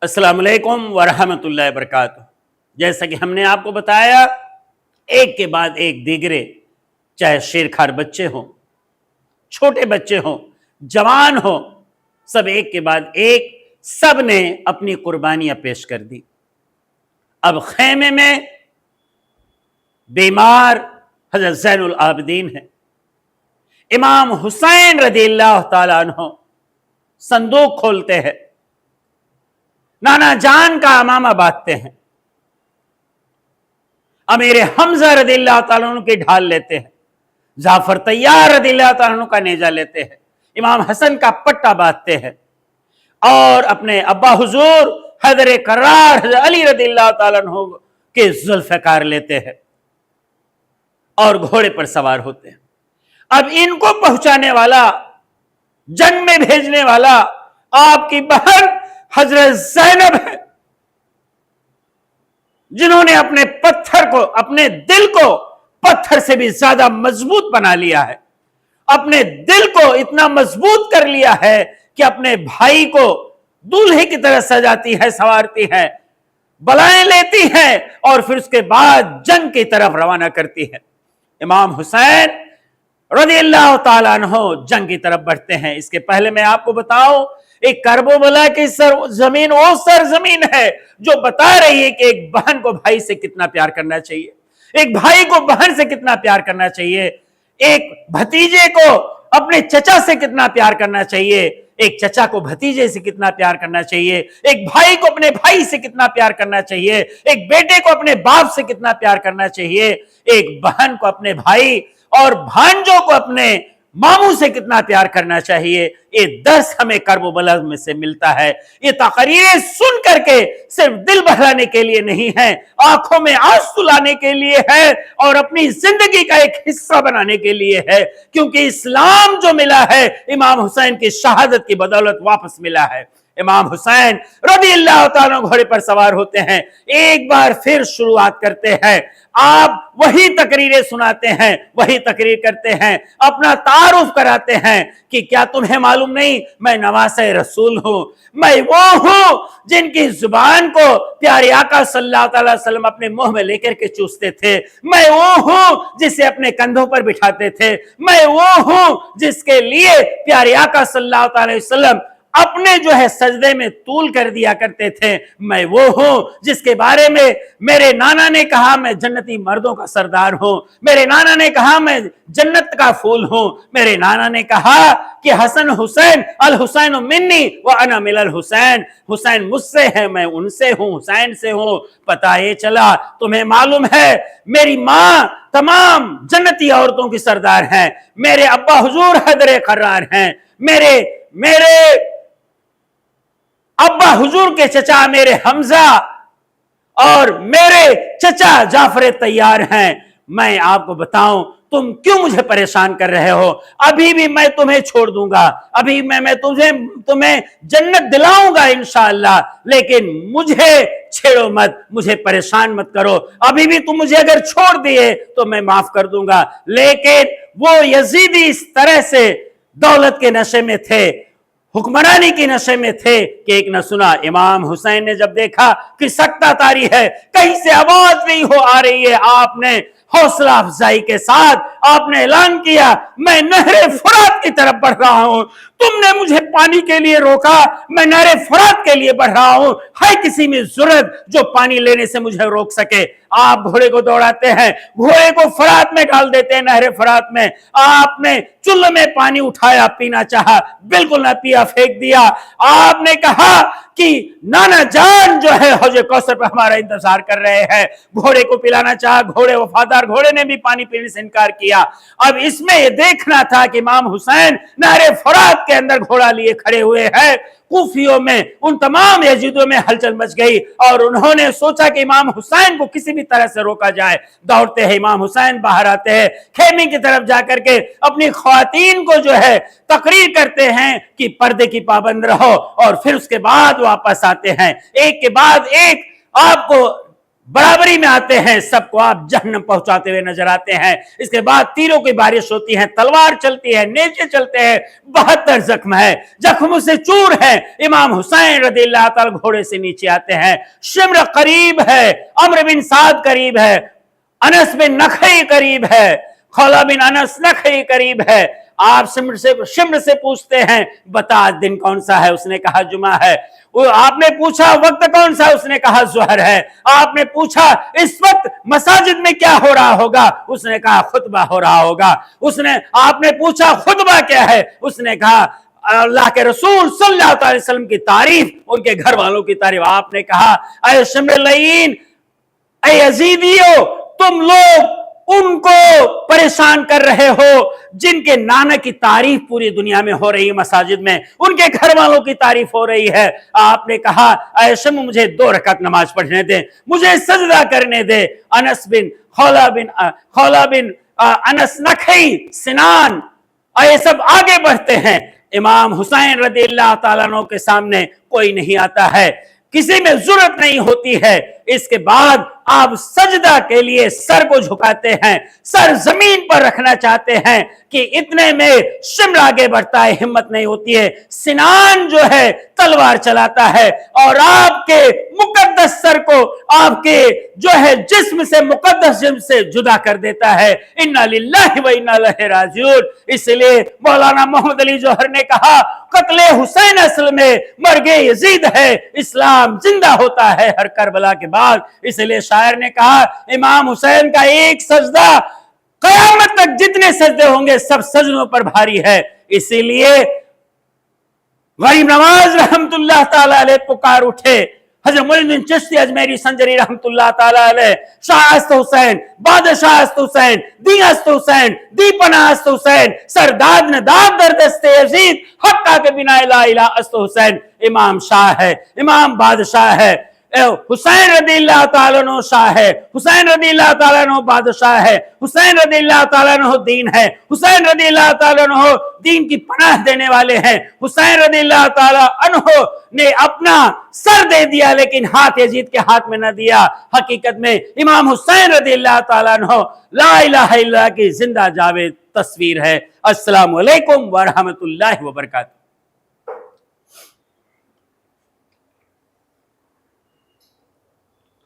अस्सलाम वालेकुम वरहमतुल्लाहि वबरकातुहू। जैसा कि हमने आपको बताया, एक के बाद एक दीगरे, चाहे शेरखार बच्चे हों, छोटे बच्चे हों, जवान हों, सब एक के बाद एक सब ने अपनी कुर्बानियां पेश कर दी। अब खैमे में बीमार हज़रत ज़ैनुल आबिदीन है। इमाम हुसैन रज़ियल्लाहु ताला अन्हु संदूक खोलते हैं, नाना जान का अमामा बांधते हैं, अमीर हमजा रज़ियल्लाहु ताला अन्हु की ढाल लेते हैं, जाफर तैयार रज़ियल्लाहु ताला अन्हु का नेजा लेते हैं, इमाम हसन का पट्टा बांधते हैं और अपने अब्बा हुजूर हैदर करार हज़रत अली रज़ियल्लाहु ताला अन्हु के जुल्फ़कार लेते हैं और घोड़े पर सवार होते हैं। अब इनको पहुंचाने वाला, जंग में भेजने वाला आपकी बहन हजरत ज़ैनब है, जिन्होंने अपने पत्थर को, अपने दिल को पत्थर से भी ज्यादा मजबूत बना लिया है, अपने दिल को इतना मजबूत कर लिया है कि अपने भाई को दूल्हे की तरह सजाती है, संवारती है, बलाएं लेती है और फिर उसके बाद जंग की तरफ रवाना करती है। इमाम हुसैन रज़ियल्लाहु ताला अन्हु जंग की तरफ बढ़ते हैं। इसके पहले मैं आपको बताऊं, एक करबला की सरजमीन वो सरजमीन है जो बता रही है कि एक बहन को भाई से कितना प्यार करना चाहिए, एक भाई को बहन से कितना प्यार करना चाहिए, एक भतीजे को अपने चचा से कितना प्यार करना चाहिए, एक चचा को भतीजे से कितना प्यार करना चाहिए, एक भाई को अपने भाई से कितना प्यार करना चाहिए, एक बेटे को अपने बाप से कितना प्यार करना चाहिए, एक बहन को अपने भाई और भांजों को अपने मामू से कितना प्यार करना चाहिए। ये दर्स हमें करबला में से मिलता है। ये तकरीरें सुन करके सिर्फ दिल बहलाने के लिए नहीं है, आंखों में आंसू लाने के लिए है और अपनी जिंदगी का एक हिस्सा बनाने के लिए है, क्योंकि इस्लाम जो मिला है इमाम हुसैन की शहादत की बदौलत वापस मिला है। इमाम हुसैन रज़ियल्लाहु ताला घोड़े पर सवार होते हैं, एक बार फिर शुरुआत करते हैं। आप वही तकरीरें सुनाते हैं, वही तकरीर करते हैं, अपना तारुफ कराते हैं कि क्या तुम्हें मालूम नहीं मैं नवासे रसूल हूं, मैं वो हूं जिनकी जुबान को प्यारे आका सल्लल्लाहु अलैहि वसल्लम अपने मुंह में लेकर के चूसते थे, मैं वो हूं जिसे अपने कंधों पर बिठाते थे, मैं वो हूं जिसके लिए प्यारे आका सल्लल्लाहु अलैहि वसल्लम अपने जो है सजदे में तूल कर दिया करते थे, मैं वो हूं जिसके बारे में मेरे नाना ने कहा मैं जन्नती मर्दों का सरदार हूं, मेरे नाना ने कहा मैं जन्नत का फूल हूं, मेरे नाना ने कहा कि हसन हुसैन अल हुसैन मिन्नी व अना मिनल हुसैन, हुसैन मुझसे है मैं उनसे हूं, हुसैन से हूं। पता ये चला, तुम्हें मालूम है मेरी मां तमाम जन्नती औरतों की सरदार है, मेरे अब्बा हुजूर हैदर करार हैं, मेरे अब्बा हुजूर के चचा मेरे हमजा और मेरे चचा जाफर तैयार हैं। मैं आपको बताऊं, तुम क्यों मुझे परेशान कर रहे हो? अभी भी मैं तुम्हें छोड़ दूंगा, अभी मैं तुम्हें जन्नत दिलाऊंगा इंशाअल्लाह, लेकिन मुझे छेड़ो मत, मुझे परेशान मत करो। अभी भी तुम मुझे अगर छोड़ दिए तो मैं माफ कर दूंगा। लेकिन वो यजीदी इस तरह से दौलत के नशे में थे, हुक्मरानी की नशे में थे कि एक न सुना। इमाम हुसैन ने जब देखा कि सख्ता तारी है, कहीं से आवाज नहीं हो आ रही है, आपने हौसला अफजाई के साथ आपने ऐलान किया मैं नहरे फुरात की तरफ बढ़ रहा हूं, तुमने मुझे पानी के लिए रोका, मैं नहरे फुरात के लिए बढ़ रहा हूं, है किसी में जरूरत जो पानी लेने से मुझे रोक सके। आप घोड़े को दौड़ाते हैं, घोड़े को फरात में डाल देते हैं, नहरे फरात में। आपने चुल्लू में पानी उठाया, पीना चाहा, बिल्कुल ना पिया, फेंक दिया। आपने कहा कि नाना जान जो है हौज कौसर पर हमारा इंतजार कर रहे हैं, घोड़े को पिलाना चाहा, घोड़े वफादार घोड़े ने भी पानी पीने से इनकार किया। अब इसमें यह देखना था कि इमाम हुसैन नहरे फरात के अंदर घोड़ा लिए खड़े हुए हैं। कूफियों में, उन तमाम यजीदों में हलचल मच गई और उन्होंने सोचा कि इमाम हुसैन को किसी भी तरह से रोका जाए। दौड़ते हैं इमाम हुसैन, बाहर आते हैं, खेमे की तरफ जाकर के अपनी ख्वातीन को जो है तकरीर करते हैं कि पर्दे की पाबंद रहो, और फिर उसके बाद वापस आते हैं। एक के बाद एक आपको बराबरी में आते हैं, सबको आप जहन्नम पहुंचाते हुए नजर आते हैं। इसके बाद तीरों की बारिश होती है, तलवार चलती है, नेज़े चलते हैं, 72 जख्म है, जख्मों से चूर है। इमाम हुसैन रज़ियल्लाहु ताला घोड़े से नीचे आते हैं, शिम्र करीब है, अम्र बिन साद करीब है, अनस बिन नखई करीब है, खौला बिन अनस नखई करीब है। आप शिम्र से पूछते हैं बता दिन कौन सा है, उसने कहा जुमा है। आपने पूछा वक्त कौन सा, उसने कहा ज़ुहर है। आपने पूछा इस वक्त मसाजिद में क्या हो रहा होगा, उसने कहा खुतबा हो रहा होगा। आपने पूछा खुतबा क्या है, उसने कहा अल्लाह के रसूल सल्लल्लाहु अलैहि वसल्लम की तारीफ, उनके घर वालों की तारीफ। आपने कहा ऐ शिम्र लईन, ऐ यजीदियो, तुम लोग उनको परेशान कर रहे हो जिनके नाना की तारीफ पूरी दुनिया में हो रही है, मसाजिद में उनके घर वालों की तारीफ हो रही है। आपने कहा ऐ शिम्र मुझे 2 रकात नमाज पढ़ने दे, मुझे सजदा करने दे। खौला बिन अनस नखई, सिनान, ये सब आगे बढ़ते हैं। इमाम हुसैन रज़ियल्लाहु ताला अन्हु के सामने कोई नहीं आता है, किसी में जरूरत नहीं होती है। इसके बाद आप सजदा के लिए सर को झुकाते हैं, सर जमीन पर रखना चाहते हैं कि इतने में शिम्र आगे बढ़ता है, हिम्मत नहीं होती है। सिनान जो है तलवार चलाता है और आपके मुकद्दस सर को आपके जो है जिस्म से, मुकद्दस जिस्म से जुदा कर देता है। इन्ना लिल्लाहि व इन्ना इलैहि राजिऊन। इसलिए मौलाना मोहम्मद अली जौहर ने कहा कत्ले हुसैन असल में मर्गे यजीद है, इस्लाम जिंदा होता है हर करबला के बाद। इसलिए शायर ने कहा इमाम हुसैन का एक सजदा कयामत तक जितने सजदे होंगे सब सजदों पर भारी है। इसीलिए गरीब नवाज रहमतुल्लाह ताला अलैह पुकार उठे, हजरत मोइनुद्दीन चिश्ती अजमेरी संजरी रहमतुल्लाह ताला अलैह, शाह अस्त हुसैन, बादशाह अस्त हुसैन, दी अस्त हुसैन, दी पनाह अस्त हुसैन, सरदाद ने दाद दर दस्ते यजीद, हक्का के बिना ला इलाहा अस्त हुसैन। इमाम शाह है, इमाम बादशाह है, हुसैन रज़ियल्लाहु ताला अन्हु शाह है, हुसैन रज़ियल्लाहु ताला अन्हु बादशाह है, हुसैन रज़ियल्लाहु ताला अन्हु दीन है, हुसैन रज़ियल्लाहु ताला अन्हु दीन की पनाह देने वाले हैं। हुसैन रज़ियल्लाहु ताला अन्हु ने अपना सर दे दिया लेकिन हाथ यजीद के हाथ में न दिया। हकीकत में इमाम हुसैन रज़ियल्लाहु ताला अन्हु ला इलाहा इल्लल्लाह की जिंदा जावेद तस्वीर है। अस्सलामु अलैकुम व रहमतुल्लाहि व बरकातहू।